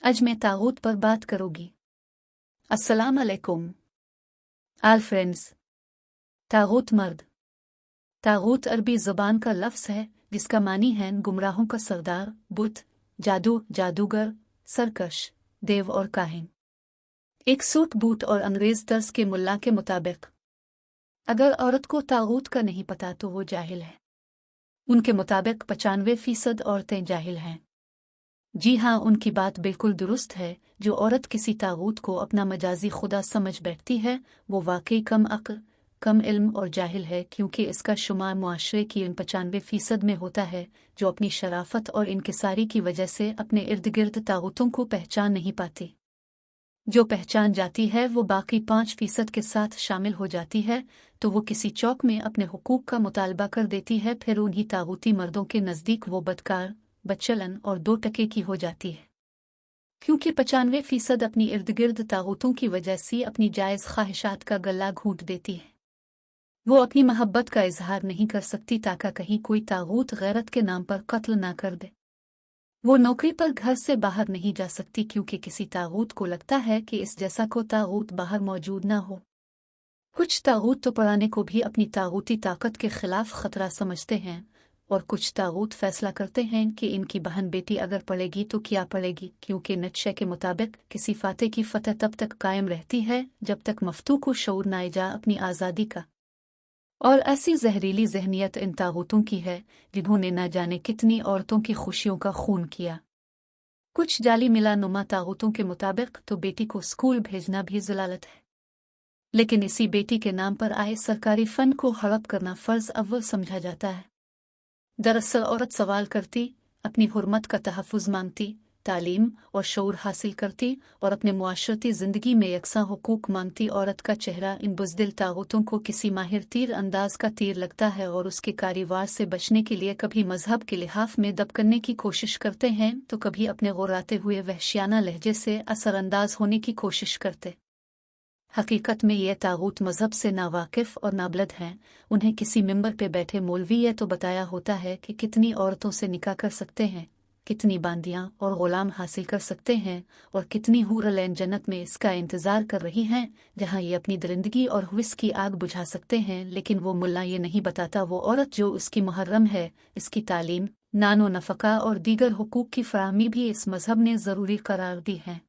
आज मैं तागूत पर बात करूंगी। अस्सलाम अलैकुम आल फ्रेंड्स। तागूत मर्द। तागूत अरबी ज़ुबान का लफ्ज़ है जिसका मानी है गुमराहों का सरदार, बुत, जादू, जादूगर, सरकश, देव और काहिन। एक सूट बूट और अंग्रेज़ तर्ज के मुल्ला के मुताबिक अगर औरत को तागूत का नहीं पता तो वो जाहिल है। उनके मुताबिक 95% औरतें जाहिल हैं। जी हाँ, उनकी बात बिल्कुल दुरुस्त है। जो औरत किसी तागूत को अपना मजाजी खुदा समझ बैठती है वो वाकई कम अक्ल, कम इल्म और जाहिल है, क्योंकि इसका शुमार मुआशरे की उन 95% में होता है जो अपनी शराफत और इनकिसारी की वजह से अपने इर्द गिर्द तागूतों को पहचान नहीं पाती। जो पहचान जाती है वो बाकी 5% के साथ शामिल हो जाती है तो वो किसी चौक में अपने हुकूक का मुतालबा कर देती है। फिर उन्हीं तागूती मर्दों के नज़दीक वो बदकार, बदचलन और 2 टके की हो जाती है, क्योंकि 95% अपनी इर्द गिर्द तागूतों की वजह से अपनी जायज़ ख्वाहिशात का गला घूंट देती है। वो अपनी मोहब्बत का इजहार नहीं कर सकती ताकि कहीं कोई तागूत गैरत के नाम पर कत्ल ना कर दे। वो नौकरी पर घर से बाहर नहीं जा सकती क्योंकि किसी तागूत को लगता है कि इस जैसा को तागूत बाहर मौजूद ना हो। कुछ तागूत तो पराने को भी अपनी तागूती ताकत के खिलाफ खतरा समझते हैं और कुछ तागूत फैसला करते हैं कि इनकी बहन बेटी अगर पड़ेगी तो क्या पड़ेगी, क्योंकि नक्शे के मुताबिक किसी फाते की फतह तब तक कायम रहती है जब तक मफ्तू को शऊर ना जा अपनी आज़ादी का। और ऐसी जहरीली जहनियत इन तागूतों की है जिन्होंने न जाने कितनी औरतों की खुशियों का खून किया। कुछ जाली मिला नुमा तागूतों के मुताबिक तो बेटी को स्कूल भेजना भी ज़लालत है, लेकिन इसी बेटी के नाम पर आए सरकारी फंड को हड़प करना फ़र्ज़ अव्वल समझा जाता है। दरअसल औरत सवाल करती, अपनी हुर्मत का तहफ़्फ़ुज़ मांगती, तालीम और शऊर हासिल करती और अपने मुआशरती ज़िंदगी में यकसा हुकूक मांगती। औरत का चेहरा इन बुज़दिल तागूतों को किसी माहिर तीर अंदाज का तीर लगता है और उसके कारीवार से बचने के लिए कभी मजहब के लिहाफ में दब करने की कोशिश करते हैं तो कभी अपने गुर्राते हुए वहशियाना लहजे से असरअंदाज होने की कोशिश करते। हकीकत में ये तागूत मजहब से नावाकिफ़ और नाबलद हैं। उन्हें किसी मिंबर पे बैठे मौलवी ये तो बताया होता है कि कितनी औरतों से निकाह कर सकते हैं, कितनी बांदियां और गुलाम हासिल कर सकते हैं और कितनी हूर-ए-ऐन जन्नत में इसका इंतज़ार कर रही हैं जहां ये अपनी दरिंदगी और हुस्स की आग बुझा सकते हैं। लेकिन वो मुल्ला ये नहीं बताता वो औरत जो उसकी मुहर्रम है, इसकी तालीम, नानो नफ़का और दीगर हुकूक की फराहमी भी इस मजहब ने ज़रूरी करार दी है।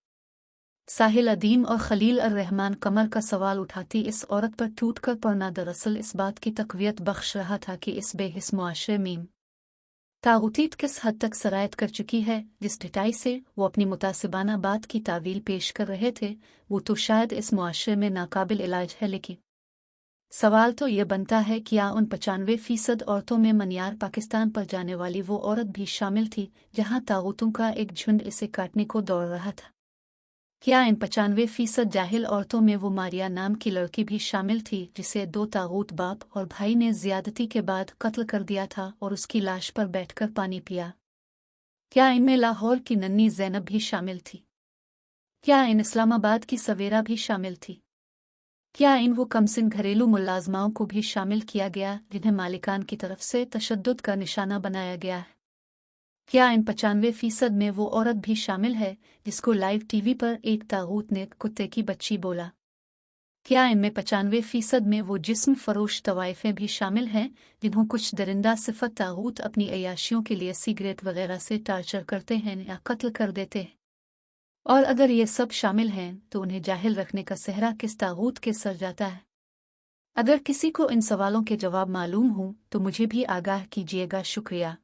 साहिल अदीम और खलील अर-रहमान कमर का सवाल उठाती इस औरत पर टूट कर पड़ना दरअसल इस बात की तक़वियत बख्श रहा था कि इस बेहिस मुआशरे में तागूतीत किस हद तक सरायत कर चुकी है। जिस ढिठाई से वो अपनी मुतासिबाना बात की तावील पेश कर रहे थे वो तो शायद इस मुआशरे में नाकाबिल इलाज है, लेकिन सवाल तो ये बनता है क्या उन 95% औरतों में मनियार पाकिस्तान पर जाने वाली वो औरत भी शामिल थी जहां तागूतों का एक झुंड इसे काटने को दौड़ रहा था? क्या इन 95% जाहिल औरतों में वो मारिया नाम की लड़की भी शामिल थी जिसे 2 तागूत बाप और भाई ने ज़ियादती के बाद कत्ल कर दिया था और उसकी लाश पर बैठकर पानी पिया? क्या इनमें लाहौर की नन्ही ज़ैनब भी शामिल थी? क्या इन इस्लामाबाद की सवेरा भी शामिल थी? क्या इन वो कमसिन घरेलू मुलाजमाओं को भी शामिल किया गया जिन्हें मालिकान की तरफ से तशद्दुद का निशाना बनाया गया है? क्या इन 95% में वो औरत भी शामिल है जिसको लाइव टीवी पर एक तागूत ने कुत्ते की बच्ची बोला? क्या इनमें 95% में वो जिस्म फरोश तवाइफें भी शामिल हैं जिन्हों कुछ दरिंदा सिफत तागूत अपनी अयाशियों के लिए सिगरेट वगैरह से टार्चर करते हैं या कत्ल कर देते हैं? और अगर ये सब शामिल हैं तो उन्हें जाहिल रखने का सेहरा किस तागूत के सर जाता है? अगर किसी को इन सवालों के जवाब मालूम हों तो मुझे भी आगाह कीजिएगा। शुक्रिया।